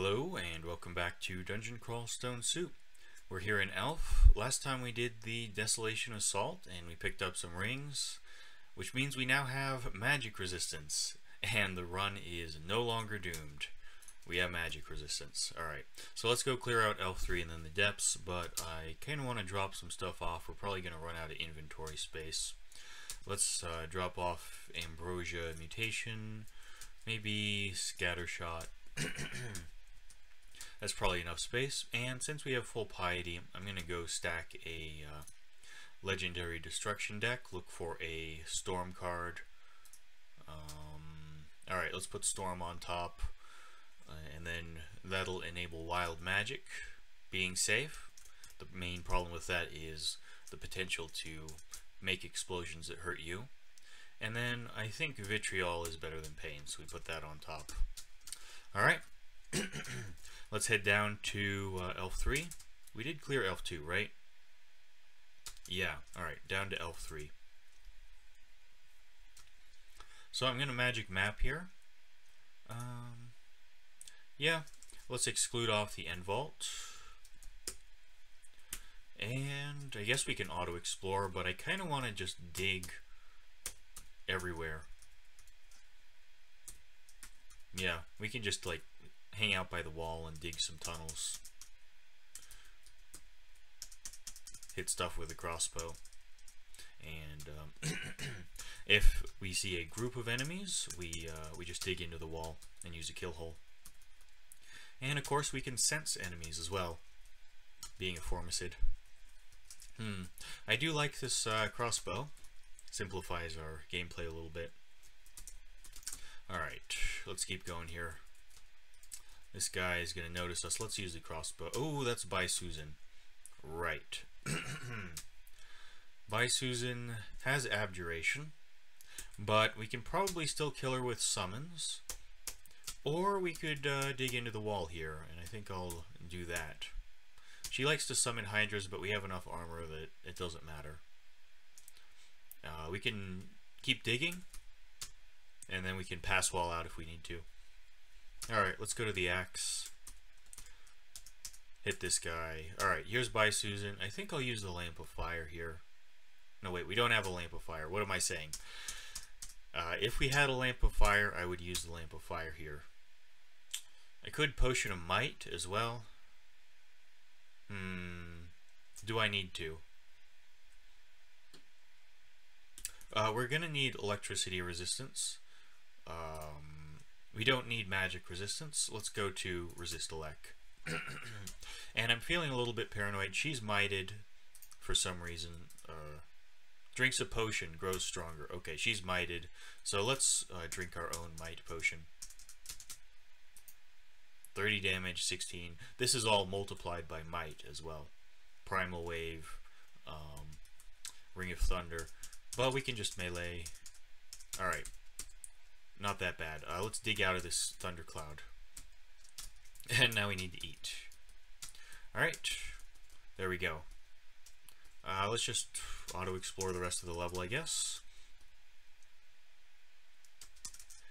Hello and welcome back to Dungeon Crawl Stone Soup. We're here in Elf. Last time we did the Desolation Assault and we picked up some rings, which means we now have magic resistance and the run is no longer doomed. We have magic resistance. Alright, so let's go clear out Elf 3 and then the depths, but I kind of want to drop some stuff off. We're probably going to run out of inventory space. Let's drop off Ambrosia Mutation, maybe Scattershot. That's probably enough space, and since we have full piety, I'm going to go stack a legendary destruction deck, look for a storm card. Alright, let's put storm on top, and then that'll enable wild magic being safe. The main problem with that is the potential to make explosions that hurt you. And then I think vitriol is better than pain, so we put that on top. Alright. Let's head down to Elf 3. We did clear Elf 2, right? Yeah, alright, down to Elf 3. So I'm going to magic map here. Yeah, let's exclude off the end vault. And I guess we can auto-explore, but I kind of want to just dig everywhere. Yeah, we can just like hang out by the wall and dig some tunnels. Hit stuff with a crossbow. And if we see a group of enemies, we just dig into the wall and use a kill hole. And of course we can sense enemies as well, being a Formicid. I do like this crossbow. Simplifies our gameplay a little bit. Alright, let's keep going here. This guy is going to notice us. Let's use the crossbow. Oh, that's By Susan. Right. By Susan has abjuration, but we can probably still kill her with summons. Or we could dig into the wall here, and I think I'll do that. She likes to summon hydras, but we have enough armor that it doesn't matter. We can keep digging, and then we can pass wall out if we need to. Alright, let's go to the axe. Hit this guy. Alright, here's By Susan. I think I'll use the Lamp of Fire here. No, wait, we don't have a Lamp of Fire. What am I saying? If we had a Lamp of Fire, I would use the Lamp of Fire here. I could Potion of Might as well. Do I need to? We're gonna need electricity resistance. We don't need magic resistance. Let's go to resist elec. And I'm feeling a little bit paranoid. She's mighted for some reason. Drinks a potion, grows stronger. Okay, she's mighted. So let's drink our own might potion. 30 damage, 16. This is all multiplied by might as well. Primal Wave, Ring of Thunder. But we can just melee. Alright. Not that bad. Let's dig out of this thundercloud. And now we need to eat. Alright. There we go. Let's just auto-explore the rest of the level, I guess.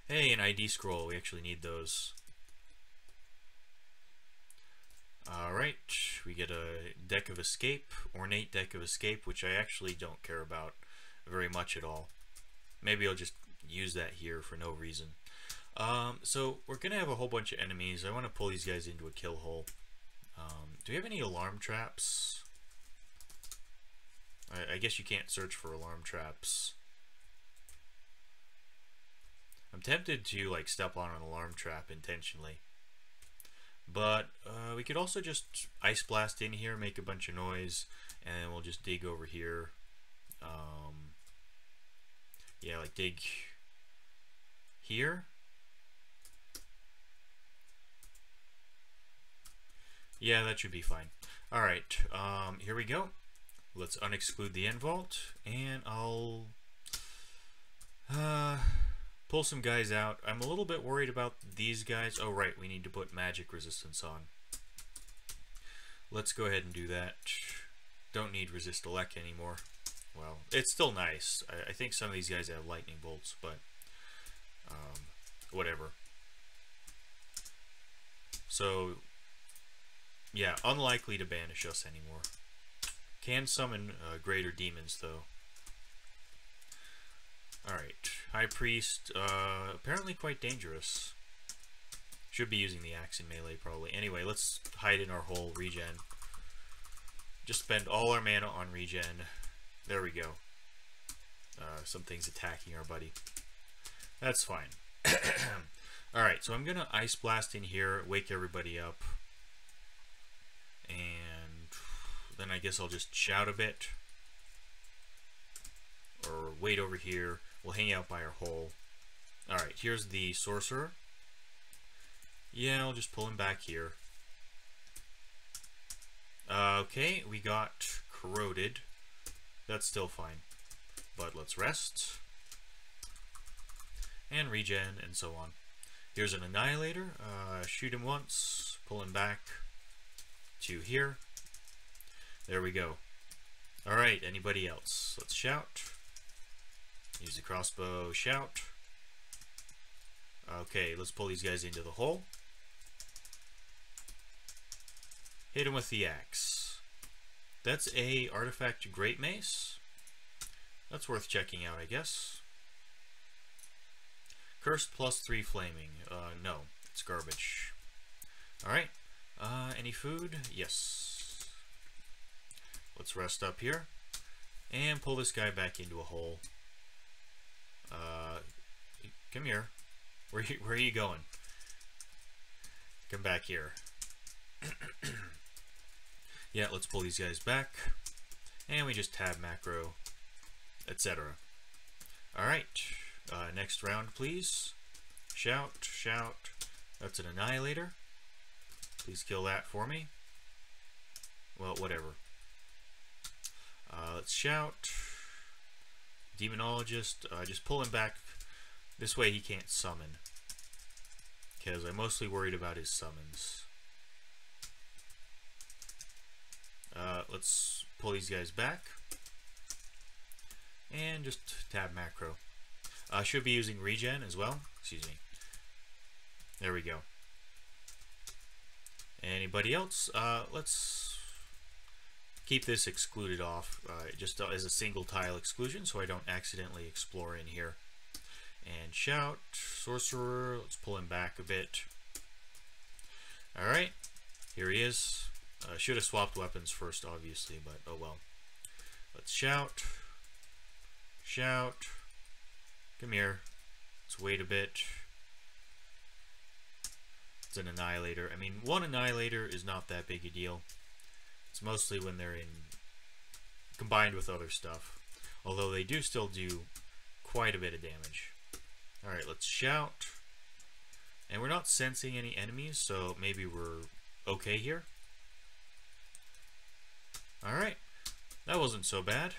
Hey, an ID scroll. We actually need those. Alright. We get a deck of escape. Ornate deck of escape, which I actually don't care about very much at all. Maybe I'll just use that here for no reason. So we're gonna have a whole bunch of enemies. I want to pull these guys into a kill hole. Do we have any alarm traps? I guess you can't search for alarm traps. I'm tempted to like step on an alarm trap intentionally, but we could also just ice blast in here, make a bunch of noise, and then we'll just dig over here. Yeah, like dig here. Yeah, that should be fine. Alright, here we go. Let's unexclude the end vault, and I'll pull some guys out. I'm a little bit worried about these guys. Oh, right, we need to put magic resistance on. Let's go ahead and do that. Don't need resist elec anymore. Well, it's still nice. I think some of these guys have lightning bolts, but whatever. So, yeah, unlikely to banish us anymore. Can summon greater demons, though. Alright, High Priest, apparently quite dangerous. Should be using the axe in melee, probably. Anyway, let's hide in our hole, regen. Just spend all our mana on regen. There we go. Something's attacking our buddy. That's fine. Alright, so I'm gonna Ice Blast in here, wake everybody up. And then I guess I'll just shout a bit. Or wait over here. We'll hang out by our hole. Alright, here's the Sorcerer. Yeah, I'll just pull him back here. Okay, we got corroded. That's still fine. But let's rest. And regen, and so on. Here's an Annihilator. Shoot him once. Pull him back to here. There we go. Alright, anybody else? Let's shout. Use the crossbow, shout. Okay, let's pull these guys into the hole. Hit him with the axe. That's a artifact Great Mace. That's worth checking out, I guess. Cursed +3 flaming. No, it's garbage. Alright. Any food? Yes. Let's rest up here. And pull this guy back into a hole. Come here. Where are you going? Come back here. Yeah, let's pull these guys back. And we just tab macro, etc. Alright. Next round, please. Shout, shout. That's an Annihilator. Please kill that for me. Well, whatever. Let's shout. Demonologist. Just pull him back. This way he can't summon. Because I'm mostly worried about his summons. Let's pull these guys back. And just tab macro. Should be using regen as well. Excuse me. There we go. Anybody else? Let's keep this excluded off just as a single tile exclusion so I don't accidentally explore in here. And shout. Sorcerer. Let's pull him back a bit. Alright. Here he is. Should have swapped weapons first, obviously, but oh well. Let's shout. Shout. Come here. Let's wait a bit. It's an Annihilator. I mean, one Annihilator is not that big a deal. It's mostly when they're combined with other stuff. Although they do still do quite a bit of damage. Alright, let's shout. And we're not sensing any enemies, so maybe we're okay here. Alright, that wasn't so bad.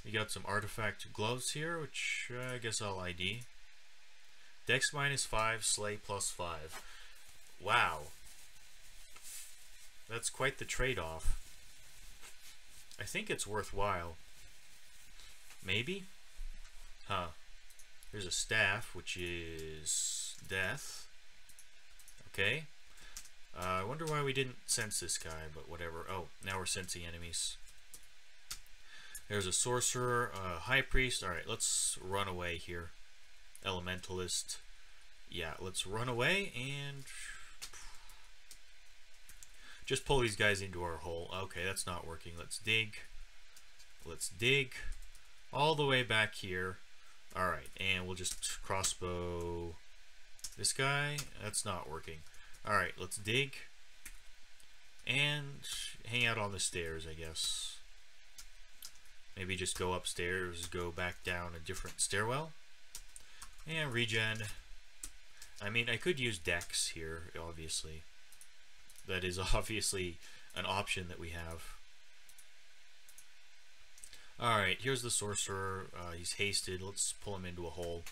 We got some artifact gloves here, which I guess I'll ID. Dex -5, Slay +5. Wow. That's quite the trade-off. I think it's worthwhile. Maybe? Huh. Here's a staff, which is death. Okay. I wonder why we didn't sense this guy, but whatever. Oh, now we're sensing enemies. There's a sorcerer, high priest. Alright, let's run away here. Elementalist. Yeah, let's run away and just pull these guys into our hole. Okay, that's not working. Let's dig. Let's dig all the way back here. Alright, and we'll just crossbow this guy. That's not working. Alright, let's dig and hang out on the stairs, I guess. Maybe just go upstairs, go back down a different stairwell. And regen. I mean, I could use Dex here, obviously. That is obviously an option that we have. Alright, here's the sorcerer. He's hasted. Let's pull him into a hole.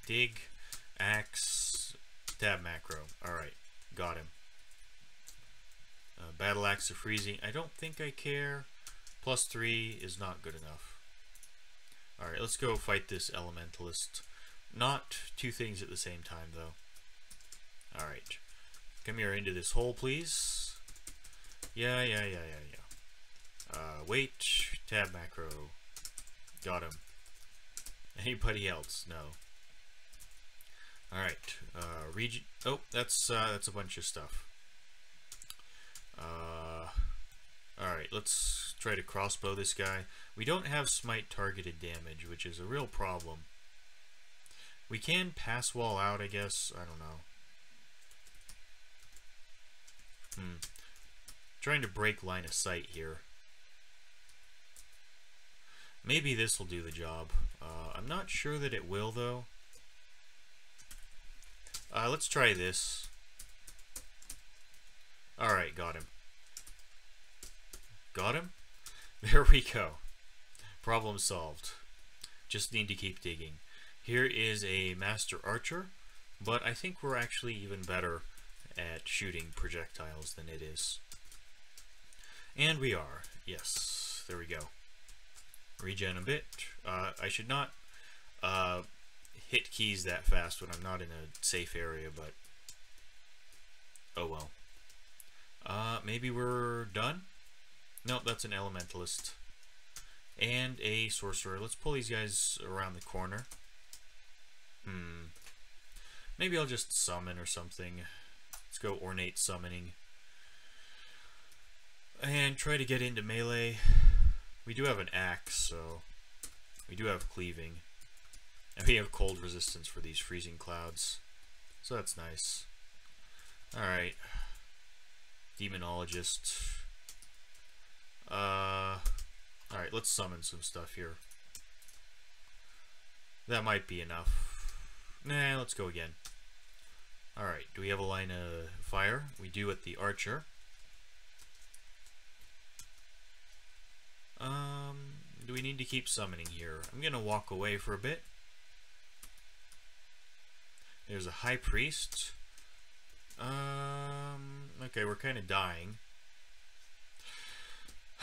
Dig. Axe. Tab macro. Alright, got him. Battle Axe of Freezing. I don't think I care. +3 is not good enough. Alright, let's go fight this Elementalist. Not two things at the same time, though. Alright. Come here into this hole, please. Yeah. Wait. Tab macro. Got him. Anybody else? No. Alright. Region. Oh, that's a bunch of stuff. Alright, let's try to crossbow this guy. We don't have smite targeted damage, which is a real problem. We can pass wall out, I guess. I don't know. Trying to break line of sight here. Maybe this will do the job. I'm not sure that it will, though. Let's try this. Alright, got him. Got him? There we go. Problem solved. Just need to keep digging. Here is a master archer, but I think we're actually even better at shooting projectiles than it is. And we are. Yes. There we go. Regen a bit. I should not hit keys that fast when I'm not in a safe area, but oh well. Maybe we're done? Nope, that's an elementalist. And a sorcerer. Let's pull these guys around the corner. Maybe I'll just summon or something. Let's go ornate summoning. And try to get into melee. We do have an axe, so we do have cleaving. And we have cold resistance for these freezing clouds. So that's nice. Alright. Demonologist. Alright, let's summon some stuff here. That might be enough. Nah, let's go again. Alright, do we have a line of fire? We do at the archer. Do we need to keep summoning here? I'm gonna walk away for a bit. There's a high priest. Okay, we're kind of dying.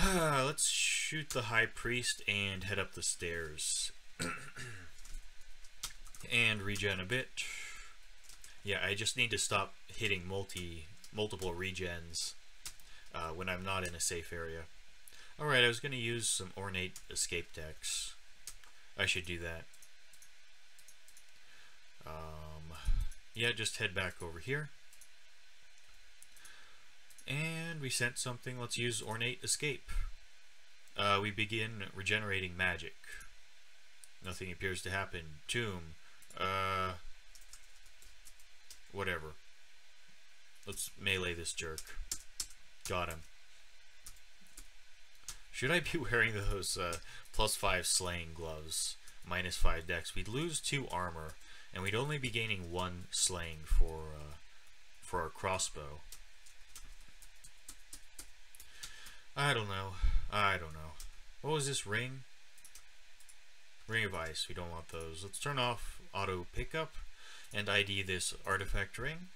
Let's shoot the high priest and head up the stairs. And regen a bit. Yeah, I just need to stop hitting multiple regens when I'm not in a safe area. Alright, I was going to use some ornate escape decks. I should do that. Yeah, just head back over here. And we sent something. Let's use ornate escape. We begin regenerating magic. Nothing appears to happen. Tomb. Whatever. Let's melee this jerk. Got him. Should I be wearing those +5 slaying gloves? -5 dex. We'd lose 2 armor, and we'd only be gaining 1 slaying for our crossbow. I don't know. What was this ring? Ring of ice. We don't want those. Let's turn off auto pickup and ID this artifact ring.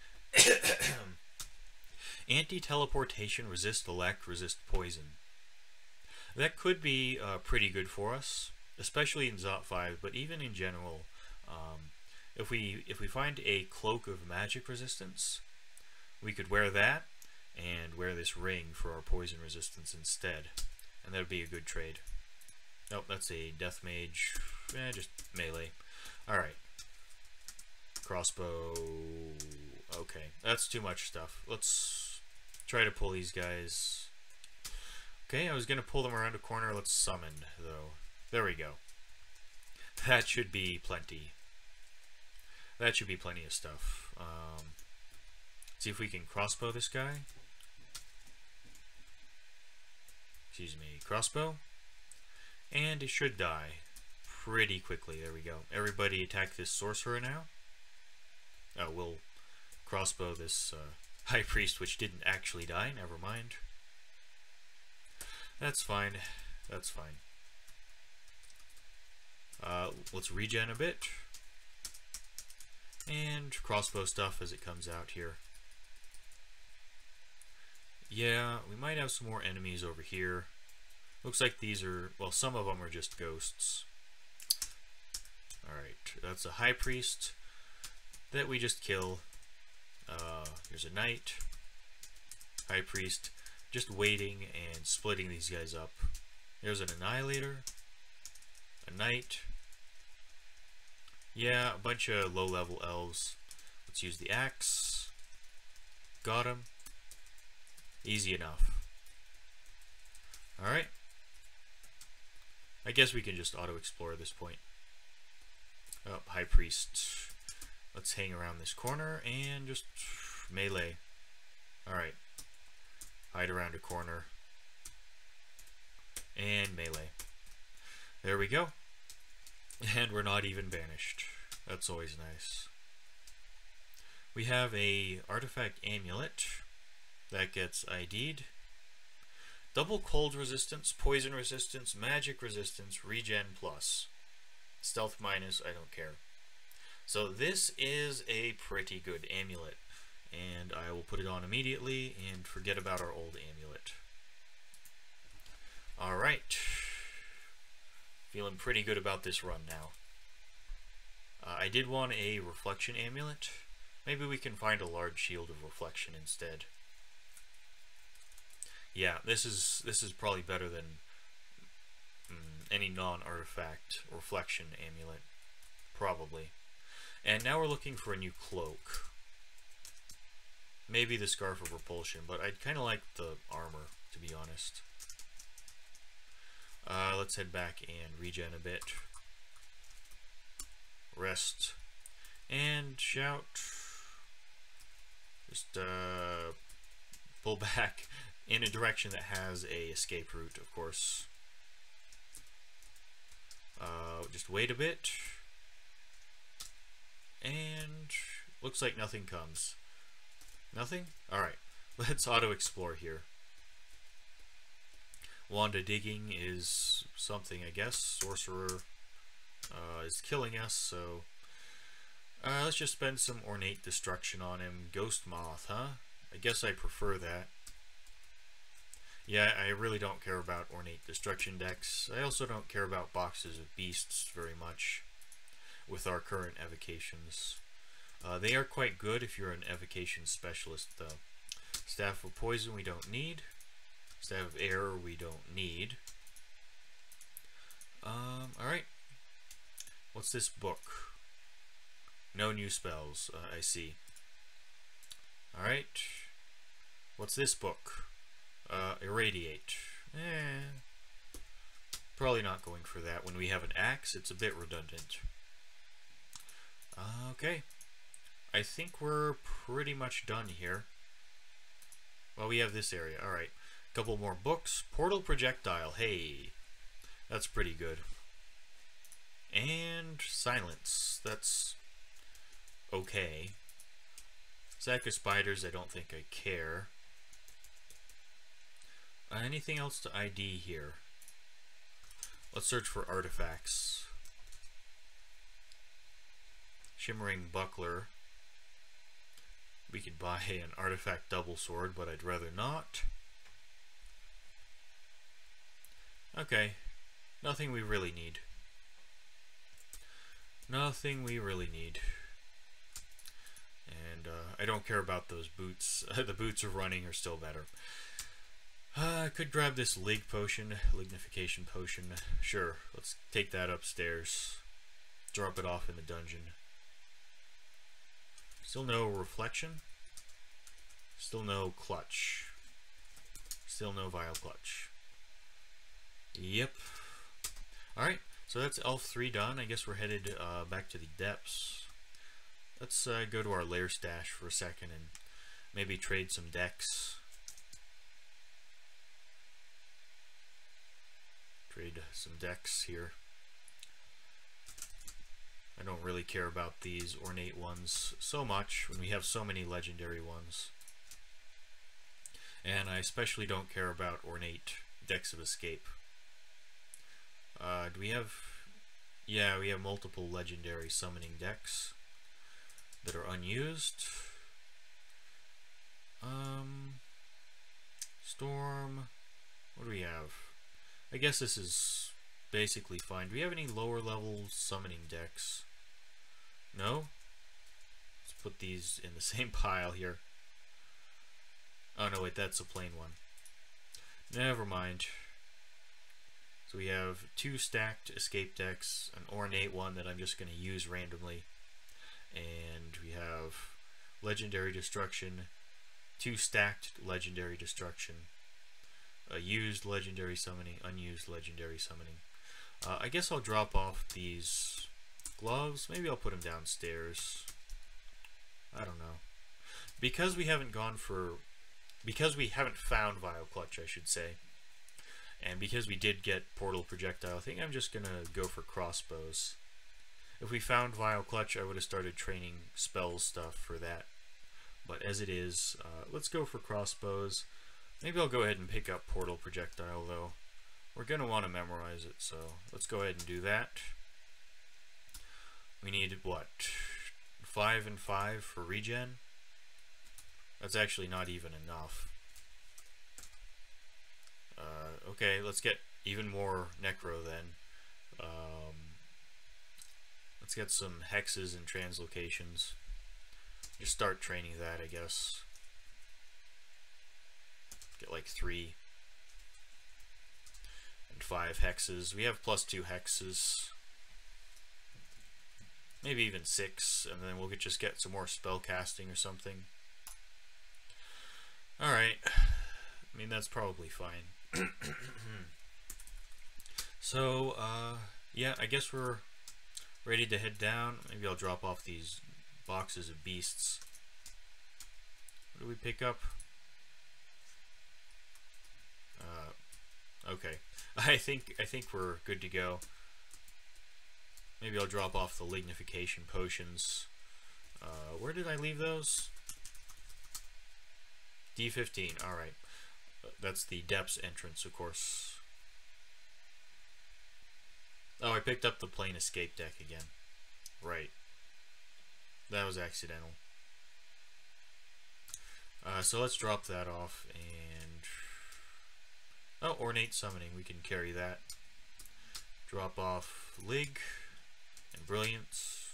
Anti-teleportation, resist elect, resist poison. That could be pretty good for us, especially in Zot 5, but even in general, if we find a cloak of magic resistance, we could wear that and wear this ring for our poison resistance instead, and that would be a good trade. Nope, that's a death mage. Just melee. Alright. Crossbow. Okay, that's too much stuff. Let's try to pull these guys. Okay, I was going to pull them around a corner. Let's summon, though. There we go. That should be plenty. That should be plenty of stuff. See if we can crossbow this guy. Excuse me, crossbow. And it should die pretty quickly. There we go. Everybody attack this sorcerer now. We'll crossbow this high priest, which didn't actually die. Never mind. That's fine. That's fine. Let's regen a bit. And crossbow stuff as it comes out here. Yeah, we might have some more enemies over here. Looks like these are, well, some of them are just ghosts. Alright, that's a high priest that we just kill. Here's a knight, high priest, just waiting and splitting these guys up. There's an annihilator, a knight. Yeah, a bunch of low-level elves. Let's use the axe. Got him. Easy enough. Alright. I guess we can just auto-explore at this point. Oh, high priest. Let's hang around this corner and just melee. Alright. Hide around a corner. And melee. There we go. And we're not even banished. That's always nice. We have a artifact amulet that gets ID'd. Double cold resistance, poison resistance, magic resistance, regen plus. Stealth minus, I don't care. So this is a pretty good amulet. And I will put it on immediately and forget about our old amulet. Alright. Feeling pretty good about this run now. I did want a reflection amulet. Maybe we can find a large shield of reflection instead. Yeah, this is probably better than any non-artifact reflection amulet. Probably. And now we're looking for a new cloak. Maybe the Scarf of Repulsion, but I'd kind of like the armor, to be honest. Let's head back and regen a bit. Rest. And shout. Just pull back in a direction that has a escape route, of course. Just wait a bit. And looks like nothing comes. Nothing? Alright. Let's auto-explore here. Wanda digging is something, I guess. Sorcerer is killing us, so let's just spend some ornate destruction on him. Ghost moth, huh? I guess I prefer that. Yeah, I really don't care about ornate destruction decks. I also don't care about boxes of beasts very much with our current evocations. They are quite good if you're an evocation specialist, though. Staff of Poison we don't need. Staff of Error we don't need. Alright. What's this book? No new spells, I see. Alright. What's this book? Irradiate. Probably not going for that. When we have an axe, it's a bit redundant. Okay. I think we're pretty much done here. Well, we have this area. Alright. Couple more books. Portal projectile. Hey. That's pretty good. And silence. That's okay. Sack of spiders, I don't think I care. Anything else to ID here? Let's search for artifacts. Shimmering buckler. We could buy an artifact double sword, but I'd rather not. Okay. Nothing we really need. Nothing we really need. And I don't care about those boots. The boots of running are still better. I could grab this lignification potion. Sure, let's take that upstairs. Drop it off in the dungeon. Still no reflection. Still no clutch. Still no vial clutch. Yep. Alright, so that's Elf 3 done. I guess we're headed back to the depths. Let's go to our lair stash for a second and maybe trade some decks. Trade some decks here. I don't really care about these ornate ones so much when we have so many legendary ones. And I especially don't care about ornate decks of escape. Do we have... Yeah, we have multiple legendary summoning decks that are unused. Storm. What do we have? I guess this is basically fine. Do we have any lower level summoning decks? No? Let's put these in the same pile here. Oh no, wait, that's a plain one. Never mind. So we have 2 stacked escape decks, an ornate one that I'm just going to use randomly, and we have legendary destruction, 2 stacked legendary destruction, a used legendary summoning, unused legendary summoning. I guess I'll drop off these gloves. Maybe I'll put them downstairs. I don't know. Because we haven't found Vile Clutch, I should say, and because we did get Portal Projectile, I think I'm just gonna go for crossbows. If we found Vile Clutch, I would have started training spells stuff for that. But as it is, let's go for crossbows. Maybe I'll go ahead and pick up Portal Projectile, though. We're gonna want to memorize it, so let's go ahead and do that. We need, what, 5 and 5 for regen? That's actually not even enough. Okay, let's get even more Necro then. Let's get some hexes and translocations. Just start training that, I guess. Get like 3 and 5 hexes. We have +2 hexes. Maybe even 6, and then we'll just get some more spell casting or something. Alright. I mean, that's probably fine. So, yeah, I guess we're ready to head down. Maybe I'll drop off these boxes of beasts. What do we pick up? Okay. I think we're good to go. Maybe I'll drop off the lignification potions. Where did I leave those? D15, alright. That's the depths entrance, of course. Oh, I picked up the plain escape deck again. Right. That was accidental. So let's drop that off, and... oh, ornate summoning, we can carry that. Drop off Lig and Brilliance.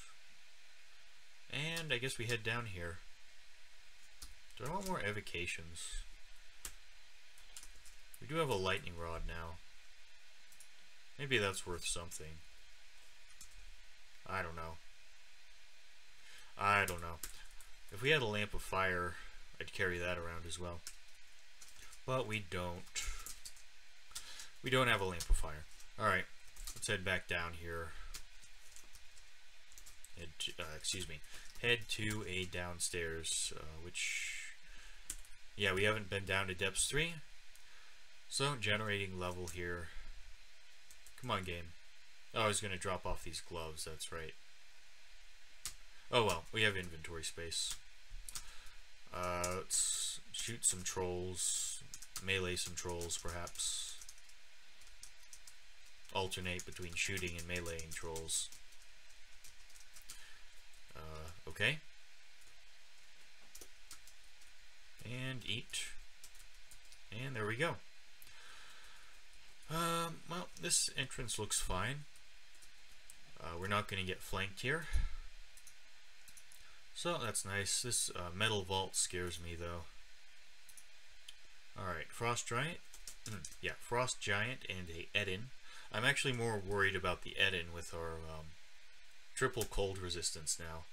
And I guess we head down here. Do I want more evocations? We do have a lightning rod now. Maybe that's worth something. I don't know. I don't know. If we had a lamp of fire, I'd carry that around as well. But we don't. We don't have a lamp of fire. Alright, let's head back down here. Head to a downstairs, which... yeah, we haven't been down to depths 3. So, generating level here. Come on, game. Oh, I was going to drop off these gloves, that's right. Oh well, we have inventory space. Let's shoot some trolls. Melee some trolls, perhaps. Alternate between shooting and meleeing trolls. Okay. And eat. And there we go. Well, this entrance looks fine. We're not going to get flanked here. So, that's nice. This metal vault scares me, though. Alright, Frost Giant. Yeah, Frost Giant and a Eden. I'm actually more worried about the Eden with our triple cold resistance now.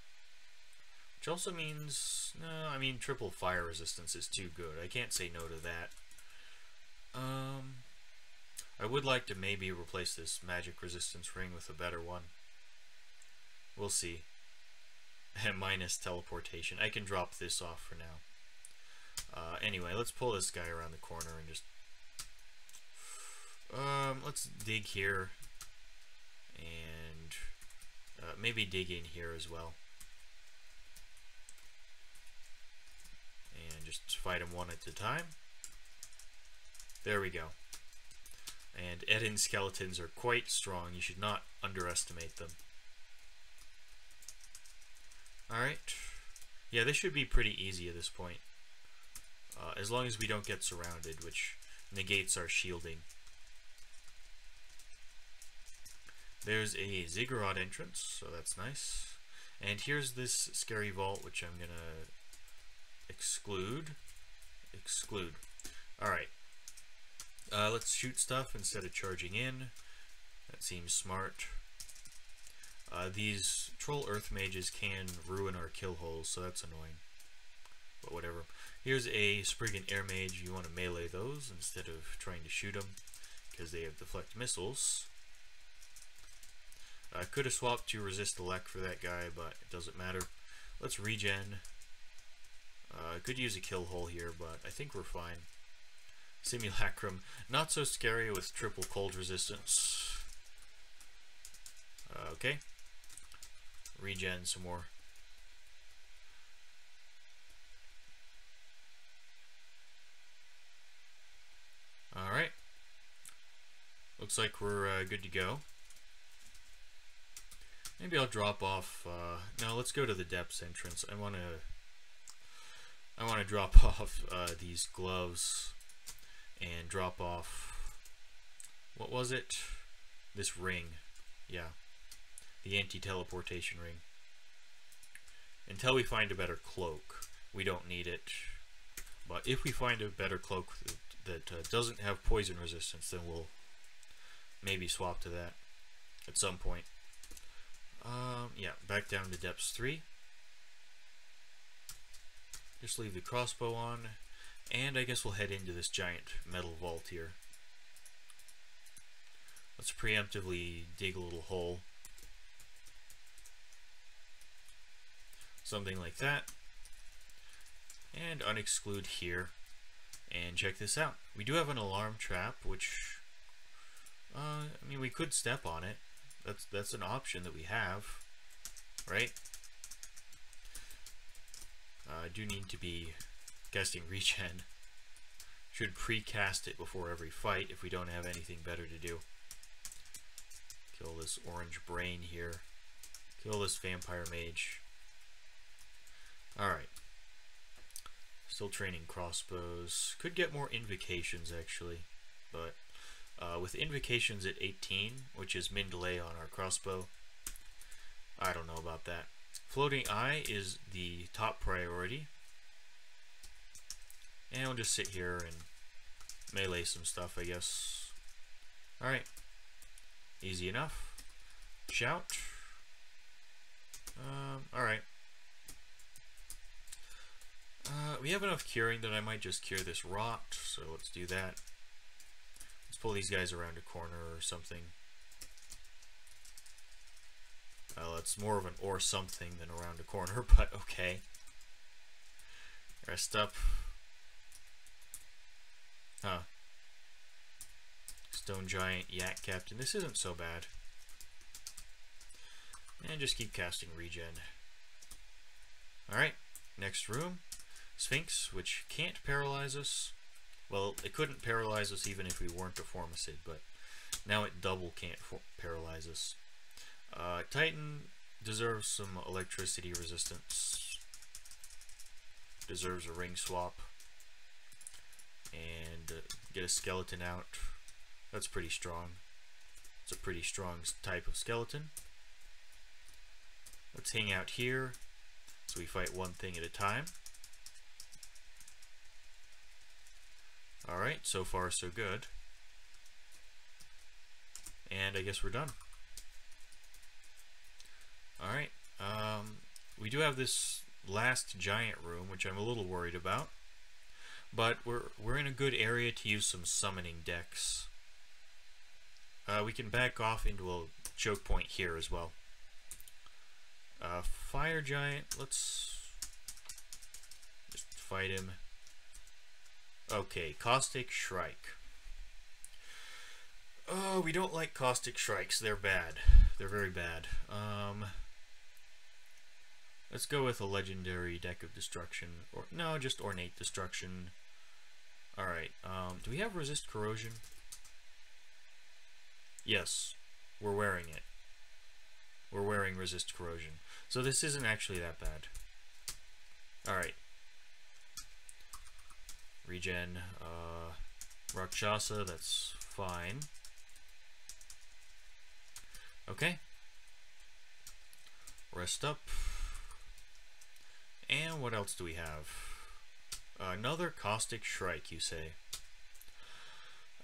Which also means... no, I mean, triple fire resistance is too good. I can't say no to that. I would like to maybe replace this magic resistance ring with a better one. We'll see. Minus teleportation. I can drop this off for now. Anyway, let's pull this guy around the corner and just... let's dig here. And maybe dig in here as well. And just fight him one at a time. There we go. And Eden skeletons are quite strong. You should not underestimate them. Alright. Yeah, this should be pretty easy at this point. As long as we don't get surrounded, which negates our shielding. There's a Ziggurat entrance, so that's nice. And here's this scary vault, which I'm gonna exclude. Alright. Let's shoot stuff instead of charging in. That seems smart. These troll earth mages can ruin our kill holes, so that's annoying. But whatever. Here's a Spriggan air mage. You want to melee those instead of trying to shoot them, because they have deflect missiles. I could have swapped to resist elect for that guy, but it doesn't matter. Let's regen. I could use a kill hole here, but I think we're fine. Simulacrum, not so scary with triple cold resistance. Okay. Regen some more. Alright. Looks like we're good to go. Maybe I'll drop off. No, let's go to the depths entrance. I want to drop off these gloves and drop off. What was it? This ring. Yeah, the anti-teleportation ring. Until we find a better cloak, we don't need it. But if we find a better cloak that doesn't have poison resistance, then we'll maybe swap to that at some point. Yeah, back down to depths 3. Just leave the crossbow on, and I guess we'll head into this giant metal vault here. Let's preemptively dig a little hole. Something like that. And unexclude here. And check this out. We do have an alarm trap, which, I mean, we could step on it. That's an option that we have, right? I do need to be casting regen. Should pre-cast it before every fight if we don't have anything better to do. Kill this orange brain here. Kill this vampire mage. Alright. Still training crossbows. Could get more invocations actually, but with invocations at 18, which is min delay on our crossbow, I don't know about that. Floating eye is the top priority. And we'll just sit here and melee some stuff, I guess. Alright. Easy enough. Shout. Alright. We have enough curing that I might just cure this rot, so let's do that. Let's pull these guys around a corner or something. Well, it's more of an or something than around a corner, but okay. Rest up. Huh. Stone Giant, Yak Captain. This isn't so bad. And just keep casting regen. Alright, next room. Sphinx, which can't paralyze us. Well, it couldn't paralyze us even if we weren't a Formicid, but now it double can't paralyze us. Titan deserves some electricity resistance. Deserves a ring swap. And get a skeleton out. That's pretty strong. It's a pretty strong type of skeleton. Let's hang out here so we fight one thing at a time. Alright, so far so good. And I guess we're done. Alright, we do have this last giant room, which I'm a little worried about. But we're in a good area to use some summoning decks. We can back off into a choke point here as well. Fire Giant, let's just fight him. Okay, Caustic Shrike. Oh, we don't like Caustic Shrikes. They're bad. They're very bad. Let's go with a legendary deck of destruction. Or no, just ornate destruction. Alright, do we have resist corrosion? Yes, we're wearing it. We're wearing resist corrosion. So this isn't actually that bad. Alright. Regen, Rakshasa, that's fine. Rest up. And what else do we have? Another Caustic Shrike, you say?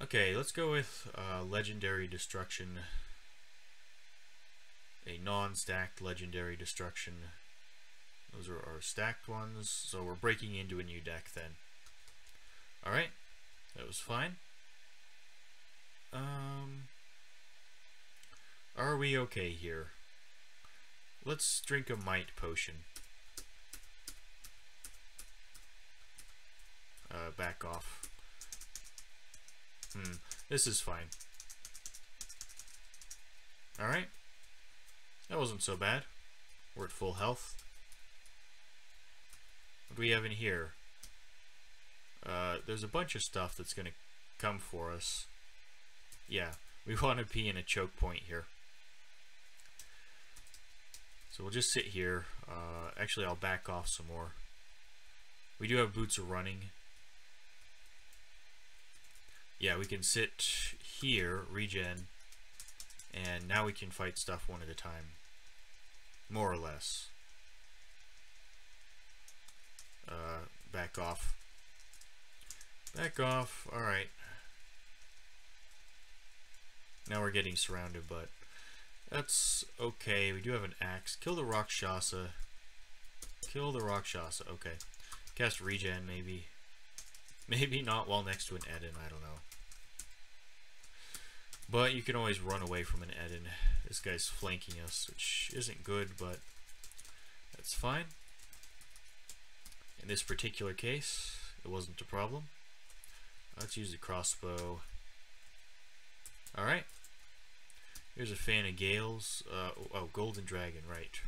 Okay, let's go with Legendary Destruction. A non-stacked Legendary Destruction. Those are our stacked ones, so we're breaking into a new deck then. Alright, that was fine. Are we okay here? Let's drink a Might Potion. Back off. This is fine. Alright. That wasn't so bad. We're at full health. What do we have in here? There's a bunch of stuff that's going to come for us. Yeah, we want to be in a choke point here. So we'll just sit here. Actually, I'll back off some more. We do have Boots of Running. Yeah, we can sit here, regen, and now we can fight stuff one at a time. More or less. Back off. Back off. Alright. Now we're getting surrounded, but that's okay. We do have an axe. Kill the Rakshasa. Kill the Rakshasa. Okay. Cast regen, maybe. Maybe not while next to an Eden. I don't know. But you can always run away from an Eden. This guy's flanking us, which isn't good, but that's fine. In this particular case, it wasn't a problem. Let's use the crossbow. Alright. Here's a fan of Gales. Oh, Golden Dragon, right.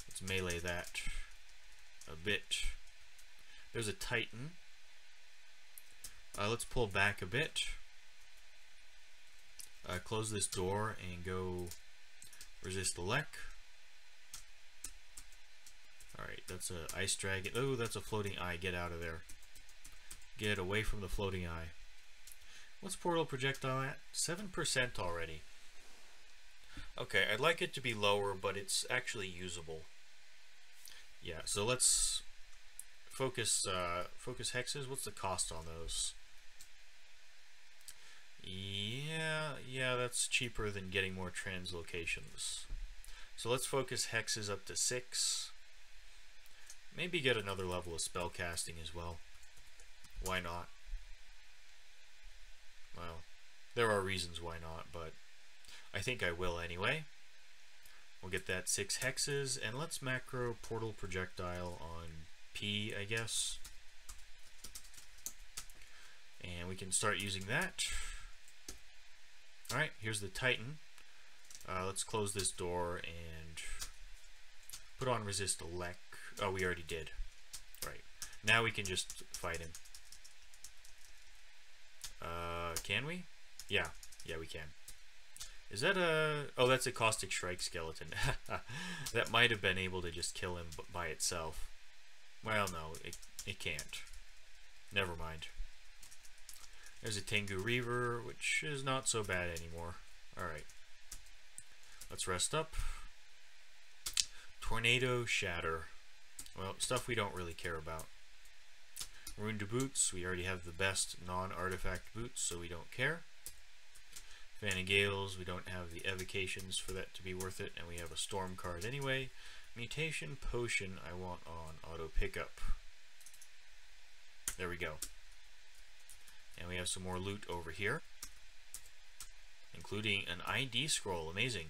Let's melee that a bit. There's a Titan. Let's pull back a bit. Close this door and go resist the Lek. Alright, that's a Ice Dragon. Oh, that's a floating eye. Get out of there. Get away from the floating eye. What's Portal Projectile at? 7% already. Okay, I'd like it to be lower, but it's actually usable. Yeah, so let's focus hexes. What's the cost on those? Yeah, that's cheaper than getting more translocations. So let's focus hexes up to 6. Maybe get another level of spellcasting as well. Why not? Well, there are reasons why not, but I think I will anyway. We'll get that 6 hexes, and let's macro Portal Projectile on P, I guess. And we can start using that. Alright, here's the Titan. Let's close this door and put on resist Lek. Oh, we already did. Right. Now we can just fight him. Can we? Yeah, we can. Is that a... Oh, that's a Caustic Shrike skeleton. That might have been able to just kill him by itself. Well, no, it can't. Never mind. There's a Tengu Reaver, which is not so bad anymore. Alright. Let's rest up. Tornado Shatter. Well, stuff we don't really care about. Ruined Boots. We already have the best non-artifact boots, so we don't care. Fan of Gales. We don't have the evocations for that to be worth it, and we have a Storm card anyway. Mutation Potion I want on auto pickup. There we go. And we have some more loot over here, including an ID scroll. Amazing.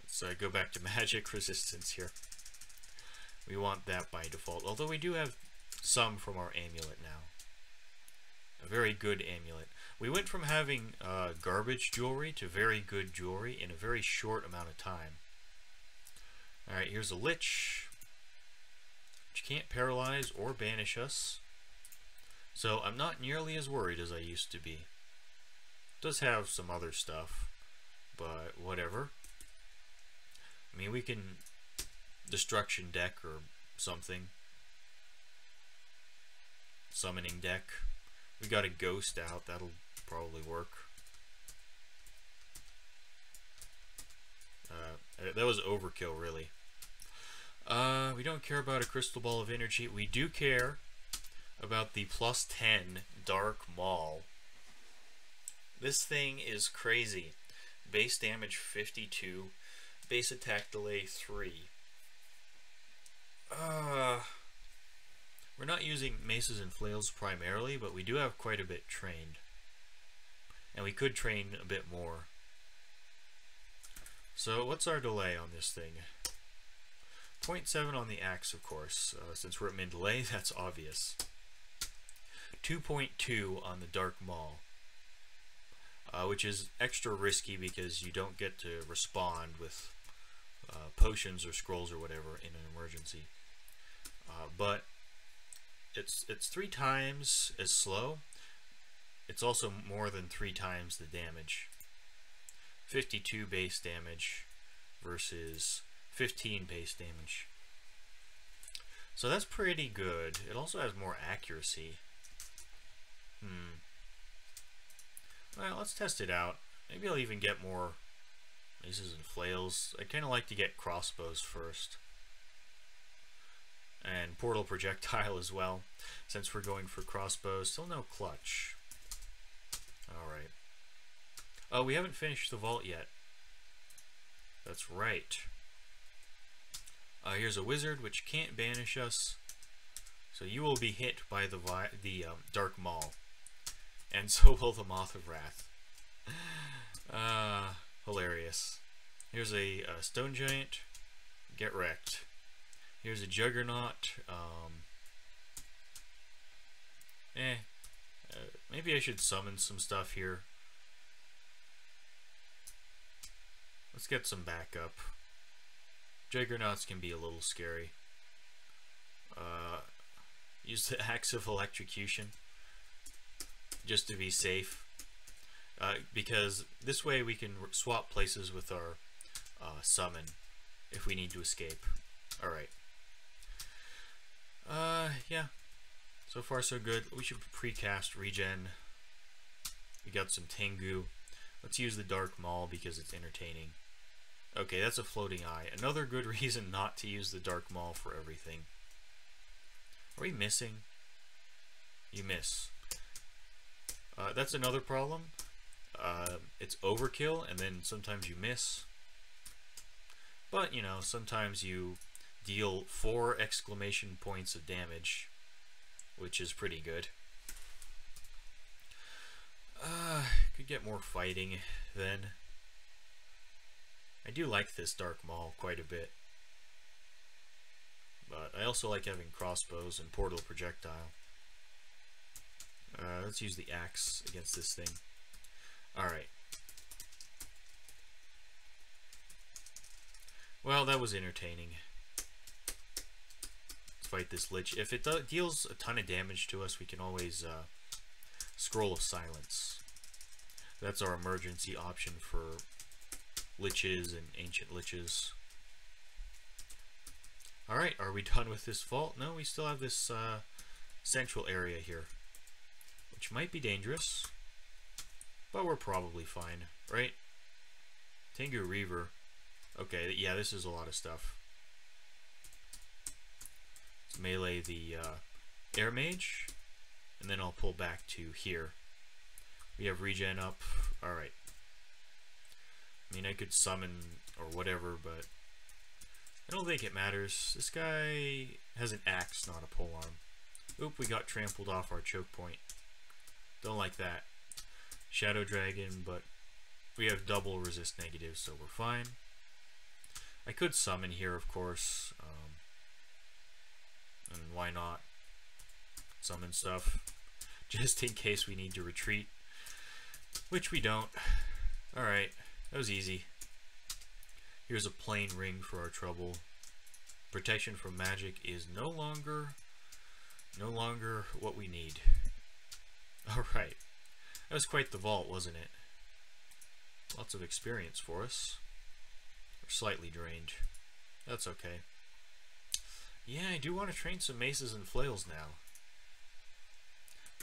Let's go back to magic resistance here. We want that by default, although we do have some from our amulet now. A very good amulet. We went from having garbage jewelry to very good jewelry in a very short amount of time. Alright, here's a Lich, which can't paralyze or banish us. So I'm not nearly as worried as I used to be. It does have some other stuff, but whatever. I mean, we can destruction deck or something. Summoning deck. We got a ghost out, that'll probably work. That was overkill, really. We don't care about a crystal ball of energy. We do care about the +10 Dark Maul. This thing is crazy. Base damage 52, base attack delay 3. We're not using maces and flails primarily, but we do have quite a bit trained. And we could train a bit more. So what's our delay on this thing? 0.7 on the axe, of course. Since we're at mid delay, that's obvious. 2.2 on the Dark Maul. Which is extra risky because you don't get to respond with potions or scrolls or whatever in an emergency. But it's 3 times as slow. It's also more than 3 times the damage. 52 base damage versus 15 base damage. So that's pretty good. It also has more accuracy. Well, let's test it out. Maybe I'll even get more maces and flails. I kind of like to get crossbows first. And portal projectile as well, since we're going for crossbows. Still no clutch. Alright. Oh, we haven't finished the vault yet. That's right. Here's a wizard which can't banish us. So you will be hit by the Dark Maul. And so will the Moth of Wrath. Hilarious. Here's a stone giant. Get wrecked. Here's a juggernaut. Maybe I should summon some stuff here. Let's get some backup. Juggernauts can be a little scary. Use the Axe of Electrocution just to be safe. Because this way we can swap places with our summon if we need to escape. Alright. Yeah. So far so good. We should precast regen. We got some Tengu. Let's use the Dark Maul because it's entertaining. Okay, that's a floating eye. Another good reason not to use the Dark Maul for everything. Are we missing? You miss. That's another problem. It's overkill, and then sometimes you miss. But, you know, sometimes you deal 4 exclamation points of damage, which is pretty good. Could get more fighting then. I do like this Dark Maul quite a bit. But I also like having crossbows and portal projectile. Let's use the axe against this thing. Alright. Well, that was entertaining. Let's fight this Lich. If it deals a ton of damage to us, we can always Scroll of Silence. That's our emergency option for Liches and Ancient Liches. Alright, are we done with this vault? No, we still have this central area here, which might be dangerous, but we're probably fine, right? Tengu Reaver. Okay, yeah, this is a lot of stuff. Let's melee the Air Mage, and then I'll pull back to here. We have regen up. Alright. I mean, I could summon or whatever, but I don't think it matters. This guy has an axe, not a polearm. Oop, we got trampled off our choke point. Don't like that. Shadow Dragon, but we have double resist negative, so we're fine. I could summon here, of course. And why not? Summon stuff. Just in case we need to retreat. Which we don't. Alright, that was easy. Here's a plain ring for our trouble. Protection from magic is no longer what we need. Alright. That was quite the vault, wasn't it? Lots of experience for us. We're slightly drained. That's okay. Yeah, I do want to train some maces and flails now.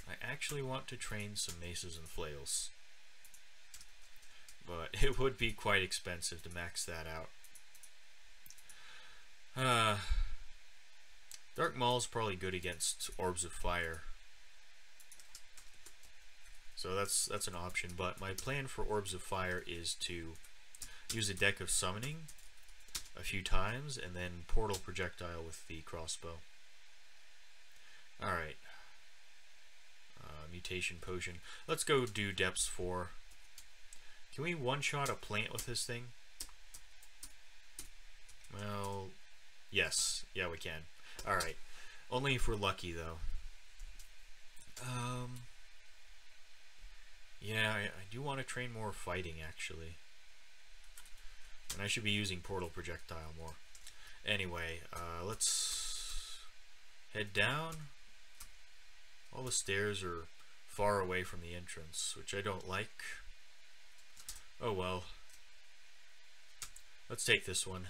I actually want to train some maces and flails. But it would be quite expensive to max that out. Dark Maul is probably good against Orbs of Fire. So that's an option, but my plan for Orbs of Fire is to use a deck of Summoning a few times, and then Portal Projectile with the crossbow. Alright. Mutation Potion. Let's go do Depths 4. Can we one-shot a plant with this thing? Well, yes. Yeah, we can. Alright. Only if we're lucky, though. Yeah, I do want to train more fighting, actually. And I should be using Portal Projectile more. Anyway, let's head down. All the stairs are far away from the entrance, which I don't like. Oh well. Let's take this one.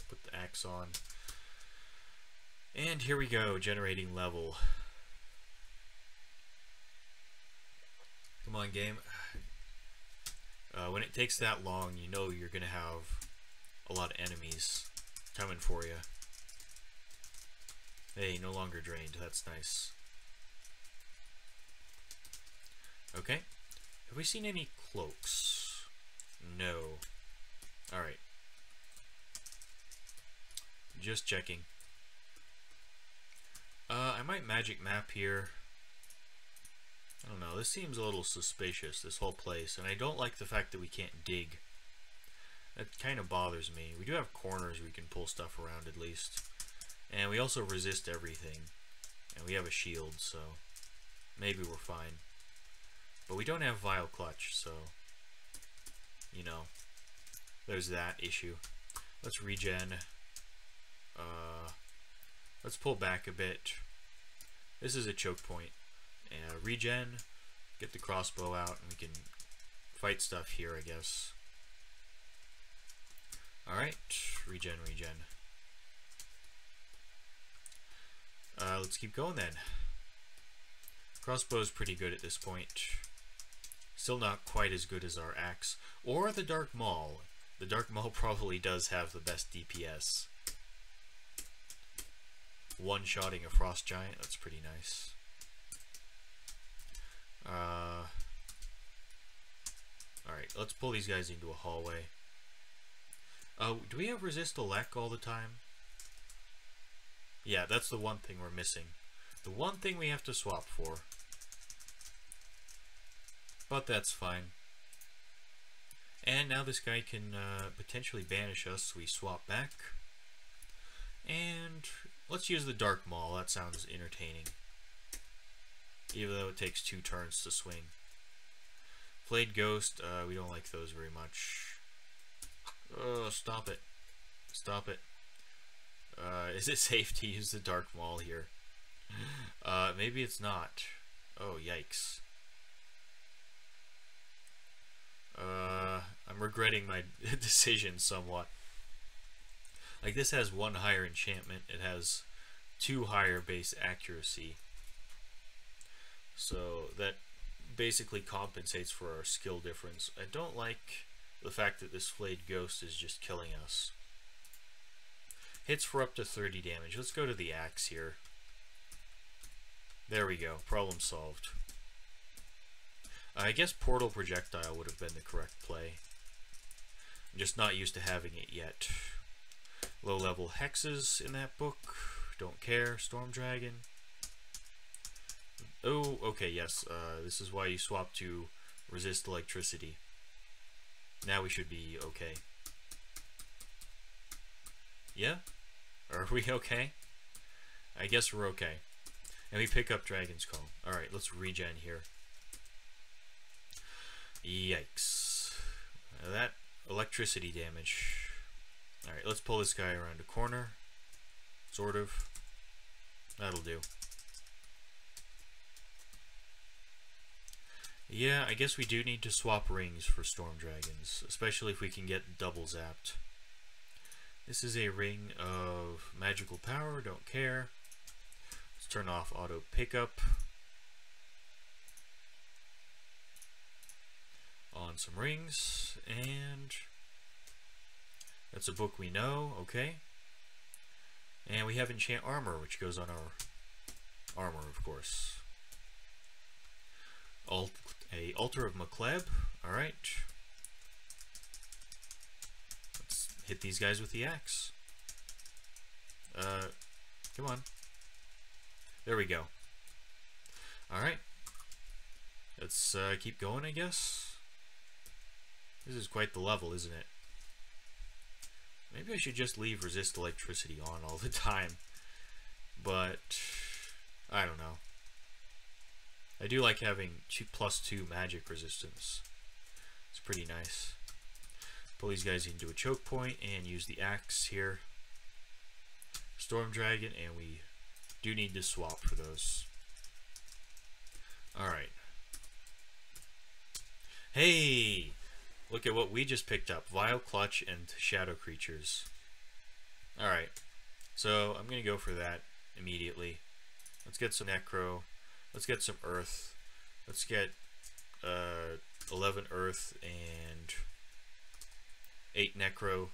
Put the axe on. And here we go, generating level. Come on, game. When it takes that long, you know you're gonna have a lot of enemies coming for you. Hey, no longer drained. That's nice. Okay. Have we seen any cloaks? No. Alright. Just checking. I might magic map here. I don't know, this seems a little suspicious, this whole place, and I don't like the fact that we can't dig. That kind of bothers me. We do have corners we can pull stuff around at least. And we also resist everything. And we have a shield, so maybe we're fine. But we don't have Vile Clutch, so, you know, there's that issue. Let's regen. Let's pull back a bit. This is a choke point. Regen, get the crossbow out, and we can fight stuff here, I guess. Alright, regen. Let's keep going then. Crossbow's pretty good at this point. Still not quite as good as our axe. Or the Dark Maul. The Dark Maul probably does have the best DPS. One-shotting a Frost Giant, that's pretty nice. Alright, let's pull these guys into a hallway. Do we have resist elect all the time? Yeah, that's the one thing we're missing. The one thing we have to swap for. But that's fine. And now this guy can potentially banish us, so we swap back. And let's use the Dark Maul, that sounds entertaining. Even though it takes 2 turns to swing. Flayed Ghost, we don't like those very much. Oh, stop it. Stop it. Is it safe to use the Dark Maul here? Maybe it's not. Oh, yikes. I'm regretting my decision somewhat. Like, this has 1 higher enchantment. It has 2 higher base accuracy. So that basically compensates for our skill difference. I don't like the fact that this Flayed Ghost is just killing us. Hits for up to 30 damage. Let's go to the axe here. There we go. Problem solved. I guess Portal Projectile would have been the correct play. I'm just not used to having it yet. Low level hexes in that book. Don't care. Storm Dragon. Oh, okay, yes. This is why you swap to resist electricity. Now we should be okay. Yeah? Are we okay? I guess we're okay. And we pick up Dragon's Call. Alright, let's regen here. Yikes. That electricity damage. Alright, let's pull this guy around a corner. Sort of. That'll do. Yeah, I guess we do need to swap rings for Storm Dragons, especially if we can get double zapped. This is a ring of magical power, don't care. Let's turn off auto pickup. On some rings, and that's a book we know, okay. And we have enchant armor, which goes on our armor, of course. A altar of McLeb. Alright. Let's hit these guys with the axe. Come on. There we go. Alright. Let's keep going, I guess. This is quite the level, isn't it? Maybe I should just leave resist electricity on all the time. But I don't know. I do like having +2 magic resistance. It's pretty nice. Pull these guys into a choke point and use the axe here. Storm Dragon, and we do need to swap for those. Alright. Hey! Look at what we just picked up. Vile Clutch and Shadow Creatures. Alright. So I'm going to go for that immediately. Let's get some Necro. Let's get some Earth. Let's get 11 Earth and 8 Necro.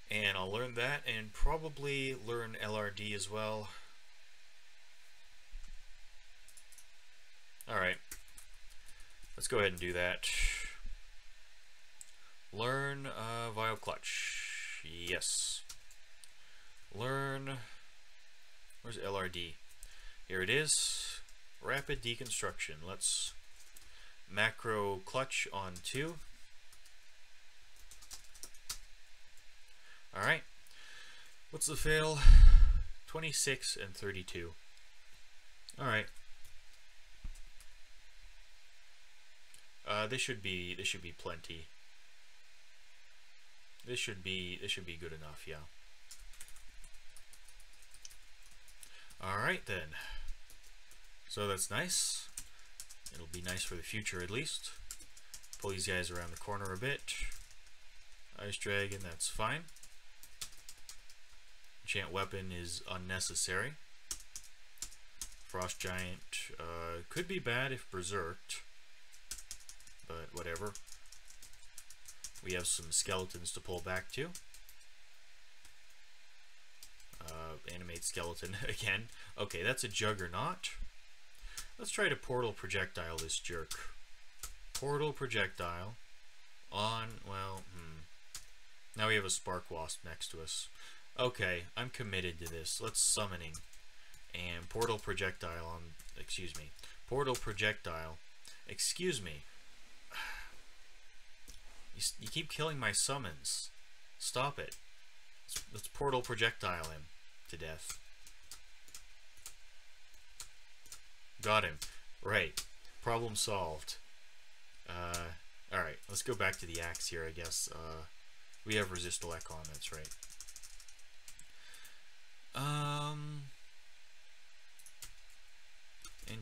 And I'll learn that and probably learn LRD as well. Alright. Let's go ahead and do that. Learn Vile Clutch. Yes. Learn. Where's LRD? Here it is. Rapid Deconstruction. Let's macro Clutch on 2. Alright. What's the fail? 26 and 32. Alright. This should be plenty. This should be good enough, yeah. Alright then. So that's nice. It'll be nice for the future at least. Pull these guys around the corner a bit. Ice Dragon, that's fine. Enchant Weapon is unnecessary. Frost Giant could be bad if berserked, but whatever. We have some skeletons to pull back to. Animate skeleton again. Okay, that's a Juggernaut. Let's try to portal projectile this jerk. Portal projectile on, well, now we have a Spark Wasp next to us. Okay, I'm committed to this. Let's summoning. And portal projectile on, excuse me. Portal projectile. Excuse me. You keep killing my summons. Stop it. Let's portal projectile him to death. Got him. Right. Problem solved. Alright, let's go back to the axe here, I guess. We have resist Elecon, that's right. And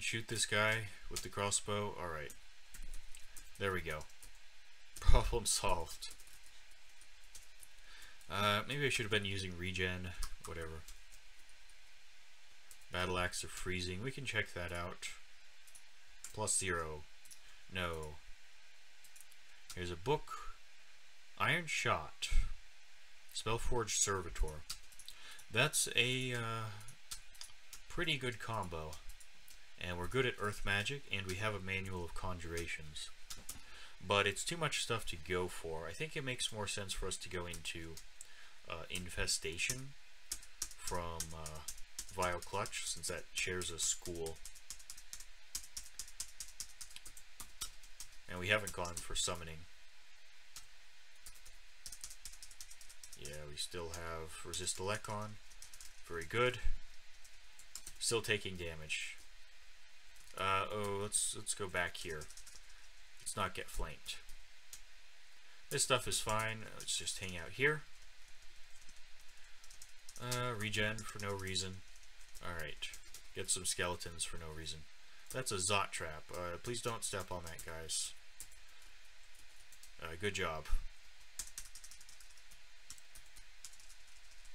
shoot this guy with the crossbow. Alright. There we go. Problem solved. Maybe I should have been using regen. Whatever. Battle Axe of Freezing. We can check that out. +0. No. Here's a book. Iron Shot. Spellforged Servitor. That's a pretty good combo. And we're good at Earth Magic, and we have a Manual of Conjurations. But it's too much stuff to go for. I think it makes more sense for us to go into Infestation from Vile Clutch, since that shares a school. And we haven't gone for summoning. Yeah, we still have Resist Elecon. Very good. Still taking damage. Oh, let's go back here. Let's not get flanked. This stuff is fine. Let's just hang out here. Regen for no reason. Alright. Get some skeletons for no reason. That's a Zot trap. Please don't step on that, guys. Good job.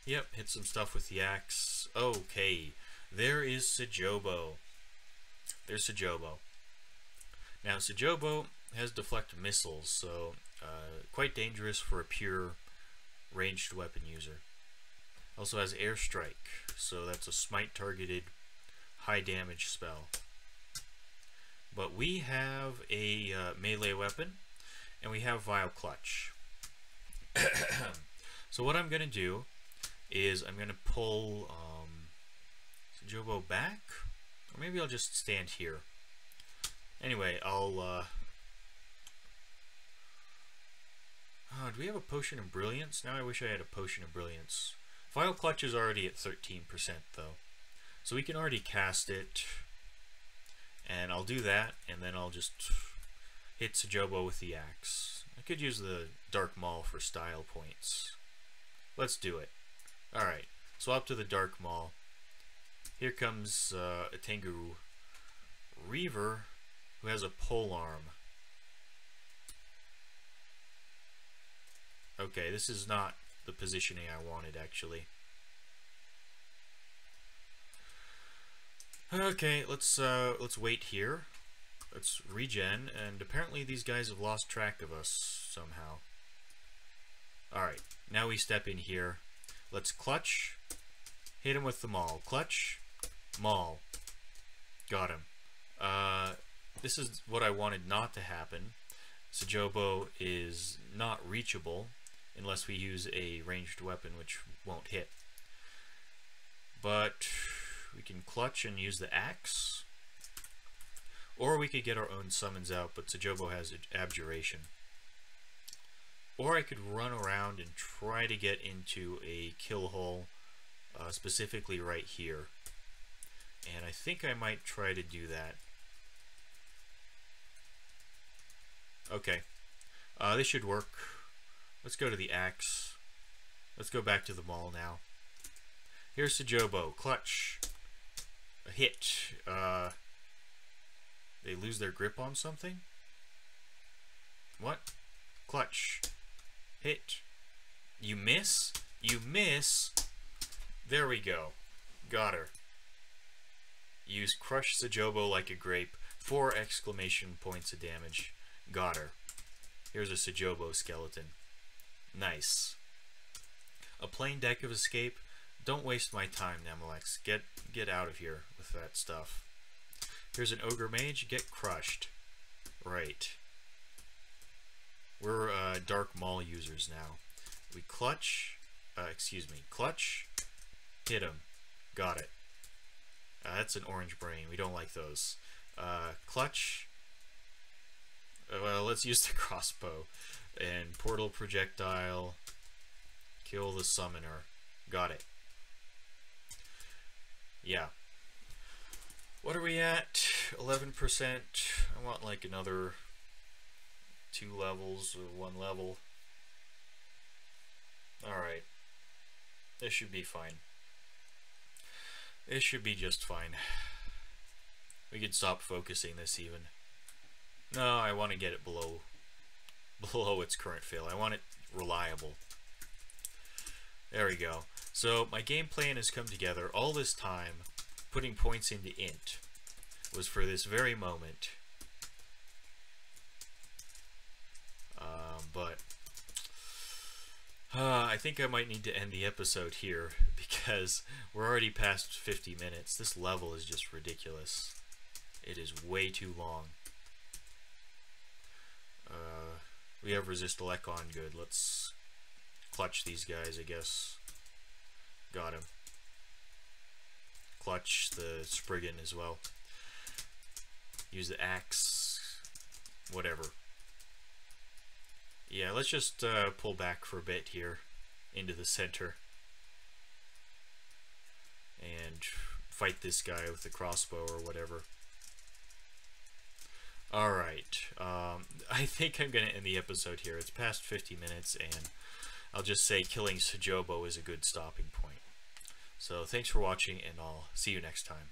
Yep, hit some stuff with the axe. Okay. There is Sejobo. There's Sejobo. Now, Sejobo has deflect missiles, so quite dangerous for a pure ranged weapon user. Also has Air Strike, so that's a smite targeted high damage spell. But we have a melee weapon, and we have Vile Clutch. So what I'm going to do is I'm going to pull Jobo back, or maybe I'll just stand here. Anyway, I'll... do we have a Potion of Brilliance? Now I wish I had a Potion of Brilliance. Vile Clutch is already at 13% though, so we can already cast it, and I'll do that, and then I'll just hit Sajobo with the axe. I could use the Dark Maul for style points. Let's do it. Alright, swap to the Dark Maul. Here comes a Tengu Reaver who has a pole arm. Okay, this is not the positioning I wanted, actually. Okay, let's wait here. Let's regen, and apparently these guys have lost track of us somehow. Alright, now we step in here. Let's clutch. Hit him with the Maul. Clutch. Maul. Got him. This is what I wanted not to happen. Sajobo is not reachable unless we use a ranged weapon, which won't hit. But we can clutch and use the axe. Or we could get our own summons out, but Sajobo has Abjuration. Or I could run around and try to get into a kill hole, specifically right here. And I think I might try to do that. Okay, this should work. Let's go to the axe. Let's go back to the Maul now. Here's Sajobo. Clutch. A hit. They lose their grip on something? What? Clutch. Hit. You miss? You miss? There we go. Got her. Use Crush Sajobo like a grape. 4 exclamation points of damage. Got her. Here's a Sajobo skeleton. Nice. A plain deck of escape. Don't waste my time, Namalex. Get out of here with that stuff. Here's an Ogre Mage. Get crushed. Right. We're Dark Maul users now. We clutch. Clutch. Hit him. Got it. That's an orange brain. We don't like those. Clutch. Well, let's use the crossbow. And portal projectile. Kill the summoner. Got it. Yeah. What are we at? 11%. I want like another 2 levels or 1 level. Alright. This should be fine. This should be just fine. We could stop focusing this even. No, I want to get it below its current fail. I want it reliable. There we go. So my game plan has come together. All this time, putting points into int was for this very moment. But I think I might need to end the episode here because we're already past 50 minutes. This level is just ridiculous. It is way too long. We have Resist Elecon, good. Let's clutch these guys, I guess. Got him. Clutch the Spriggan as well. Use the axe. Whatever. Yeah, let's just pull back for a bit here into the center and fight this guy with the crossbow or whatever. Alright, I think I'm going to end the episode here. It's past 50 minutes, and I'll just say killing Sajobo is a good stopping point. So thanks for watching, and I'll see you next time.